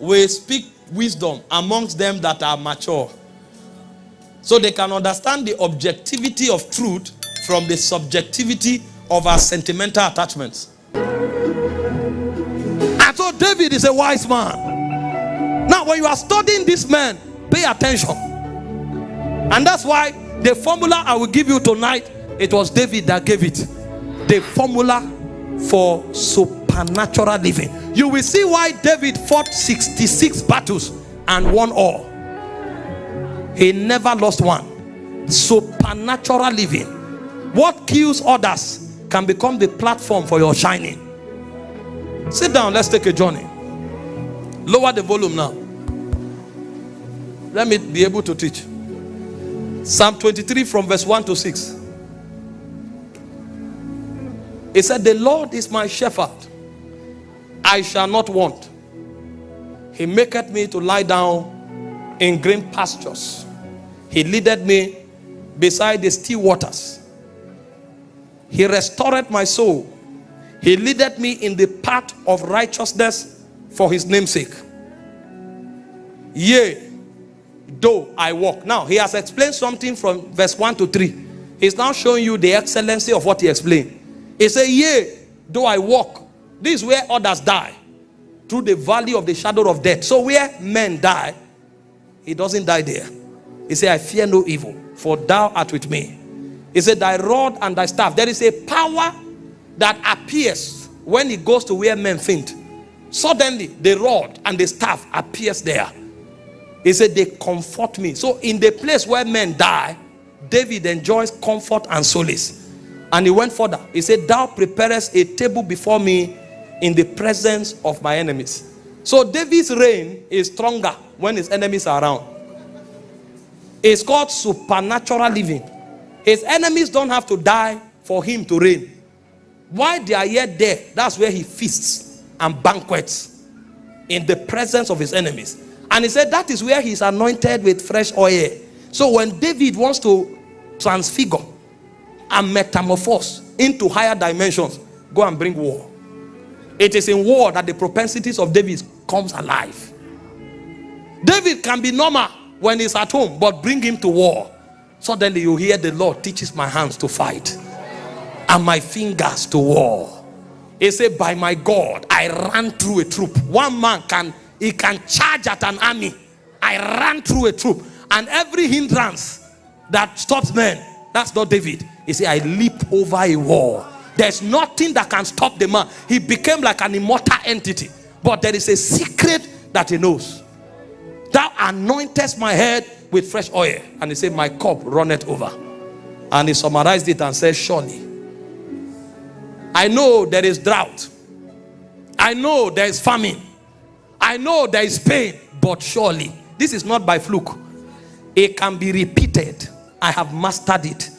will speak wisdom amongst them that are mature, so they can understand the objectivity of truth from the subjectivity of our sentimental attachments. And so David is a wise man. Now when you are studying this man, pay attention. And that's why the formula I will give you tonight, it was David that gave it. The formula for supernatural living. You will see why David fought 66 battles and won all. He never lost one. Supernatural living. What kills others can become the platform for your shining. Sit down, let's take a journey. Lower the volume now. Let me be able to teach. Psalm 23 from verse 1 to 6. It said, the Lord is my shepherd, I shall not want. He maketh me to lie down in green pastures. He leadeth me beside the still waters. He restored my soul. He leadeth me in the path of righteousness for his name's sake. Yea, though I walk. Now, he has explained something from verse 1 to 3. He's now showing you the excellency of what he explained. He said, yea, though I walk. This is where others die. Through the valley of the shadow of death. So where men die, he doesn't die there. He said, I fear no evil, for thou art with me. He said, thy rod and thy staff. There is a power that appears when it goes to where men faint. Suddenly, the rod and the staff appears there. He said, they comfort me. So in the place where men die, David enjoys comfort and solace. And he went further. He said, thou preparest a table before me in the presence of my enemies. So David's reign is stronger when his enemies are around. It's called supernatural living. His enemies don't have to die for him to reign. While they are yet there, that's where he feasts and banquets in the presence of his enemies. And he said that is where he's anointed with fresh oil. So when David wants to transfigure and metamorphose into higher dimensions, go and bring war. It is in war that the propensities of David comes alive. David can be normal when he's at home, but bring him to war. Suddenly you hear the Lord teaches my hands to fight and my fingers to war. He said, by my God, I ran through a troop. One man can charge at an army. I ran through a troop, and every hindrance that stops men, that's not David. He said, I leap over a wall. There's nothing that can stop the man. He became like an immortal entity. But there is a secret that he knows. Thou anointest my head with fresh oil. And he said, my cup runneth over. And he summarized it and said, surely I know there is drought. I know there is famine. I know there is pain. But surely, this is not by fluke. It can be repeated. I have mastered it.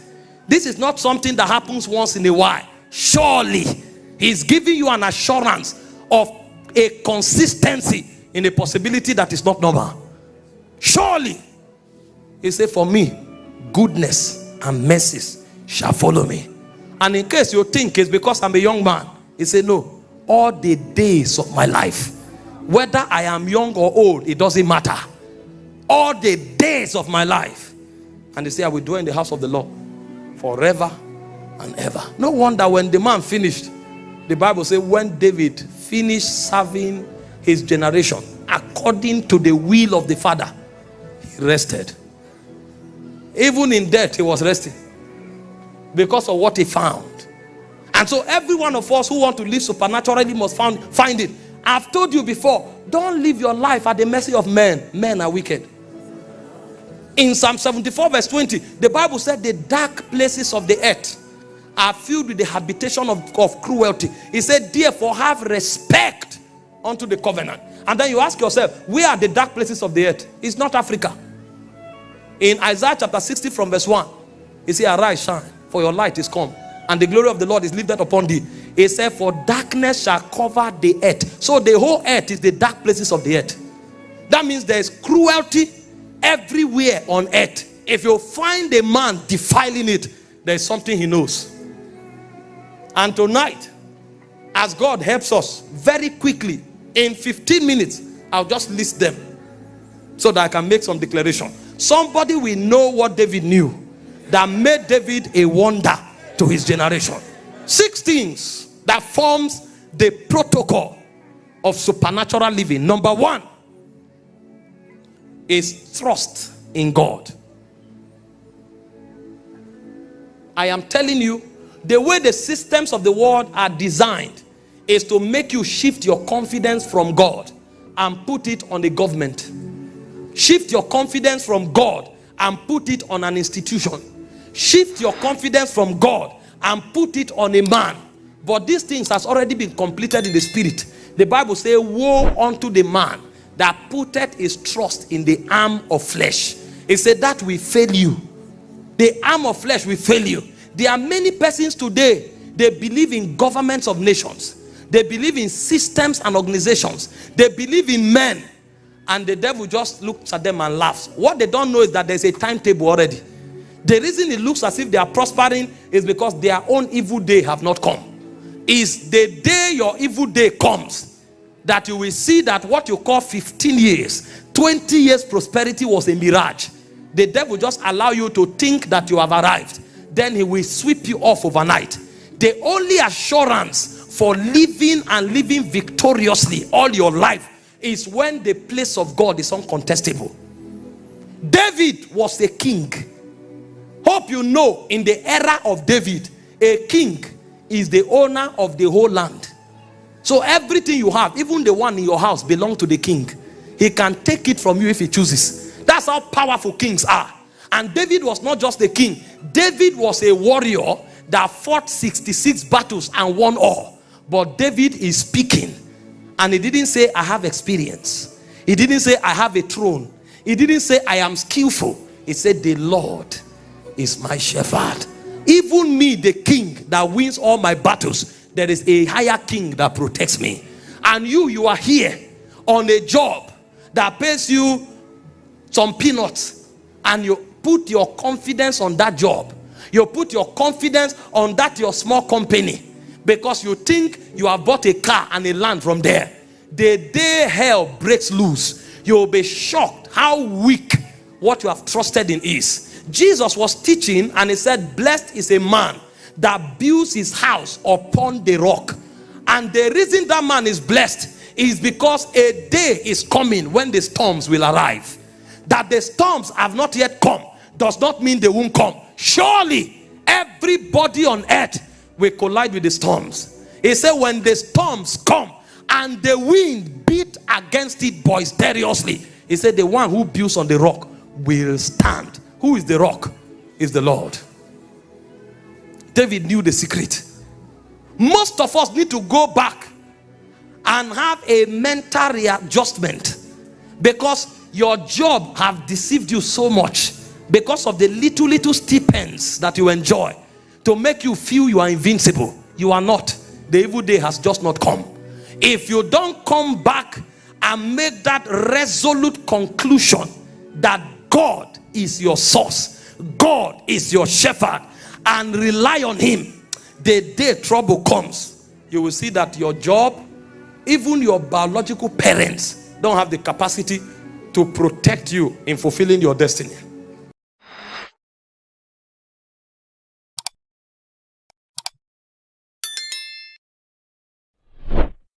This is not something that happens once in a while. Surely, he's giving you an assurance of a consistency in a possibility that is not normal. Surely, he said, for me, goodness and mercies shall follow me. And in case you think it's because I'm a young man, he said, no, all the days of my life, whether I am young or old, it doesn't matter. All the days of my life. And he said, I will dwell in the house of the Lord forever and ever. No wonder when the man finished, the Bible says when David finished serving his generation according to the will of the Father, he rested. Even in death, he was resting because of what he found. And so every one of us who want to live supernaturally must find it. I've told you before, don't live your life at the mercy of men. Men are wicked. In Psalm 74 verse 20, the Bible said the dark places of the earth are filled with the habitation of cruelty. He said, therefore have respect unto the covenant. And then you ask yourself, where are the dark places of the earth? It's not Africa. In Isaiah chapter 60 from verse 1, he said, arise, shine, for your light is come, and the glory of the Lord is lifted upon thee. He said, for darkness shall cover the earth. So the whole earth is the dark places of the earth. That means there is cruelty everywhere on earth. If you find a man defiling it, there is something he knows. And tonight, as God helps us very quickly, in 15 minutes, I'll just list them so that I can make some declaration. Somebody will know what David knew that made David a wonder to his generation. 6 things that forms the protocol of supernatural living. Number 1 is trust in God. I am telling you, the way the systems of the world are designed is to make you shift your confidence from God and put it on the government. Shift your confidence from God and put it on an institution. Shift your confidence from God and put it on a man. But these things has already been completed in the spirit. The Bible says, woe unto the man that putteth his trust in the arm of flesh. It said that will fail you. The arm of flesh will fail you. There are many persons today, they believe in governments of nations. They believe in systems and organizations. They believe in men. And the devil just looks at them and laughs. What they don't know is that there's a timetable already. The reason it looks as if they are prospering is because their own evil day have not come. Is the day your evil day comes that you will see that what you call 15 years, 20 years prosperity was a mirage. The devil just allow you to think that you have arrived. Then he will sweep you off overnight. The only assurance for living and living victoriously all your life is when the place of God is uncontestable. David was a king. Hope you know, in the era of David, a king is the owner of the whole land. So everything you have, even the one in your house, belongs to the king. He can take it from you if he chooses. That's how powerful kings are. And David was not just a king. David was a warrior that fought 66 battles and won all. But David is speaking. And he didn't say, I have experience. He didn't say, I have a throne. He didn't say, I am skillful. He said, the Lord is my shepherd. Even me, the king that wins all my battles, there is a higher king that protects me. And you are here on a job that pays you some peanuts, and you put your confidence on that job. You put your confidence on that your small company because you think you have bought a car and a land from there. The day hell breaks loose, you will be shocked how weak what you have trusted in is. Jesus was teaching and he said, blessed is a man that builds his house upon the rock. And the reason that man is blessed is because a day is coming when the storms will arrive. That the storms have not yet come does not mean they won't come. Surely everybody on earth will collide with the storms. He said when the storms come and the wind beat against it boisterously, he said the one who builds on the rock will stand. Who is the rock? Is the Lord. David knew the secret. Most of us need to go back and have a mental readjustment, because your job have deceived you so much because of the little stipends that you enjoy to make you feel you are invincible. You are not. The evil day has just not come. If you don't come back and make that resolute conclusion that God is your source, God is your shepherd, and rely on him, the day trouble comes, you will see that your job, even your biological parents, don't have the capacity to protect you in fulfilling your destiny.